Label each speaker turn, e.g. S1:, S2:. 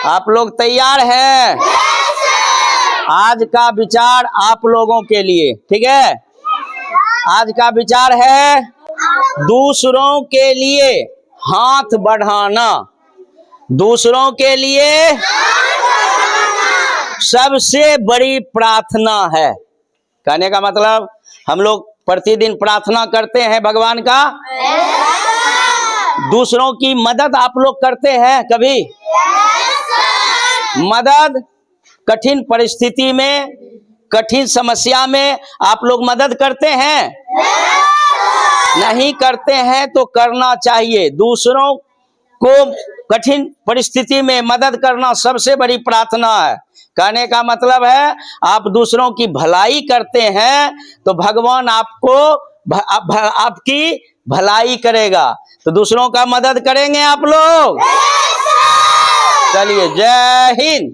S1: आप लोग तैयार हैं? आज का विचार आप लोगों के लिए, ठीक है। आज का विचार है दूसरों के लिए हाथ बढ़ाना। दूसरों के लिए सबसे बड़ी प्रार्थना है। कहने का मतलब हम लोग प्रतिदिन प्रार्थना करते हैं भगवान का। दूसरों की मदद आप लोग करते हैं कभी? मदद कठिन परिस्थिति में, कठिन समस्या में आप लोग मदद करते हैं? नहीं करते हैं तो करना चाहिए। दूसरों को कठिन परिस्थिति में मदद करना सबसे बड़ी प्रार्थना है। कहने का मतलब है आप दूसरों की भलाई करते हैं तो भगवान आपको आपकी भलाई करेगा। तो दूसरों का मदद करेंगे आप लोग? चलिए, जय हिंद।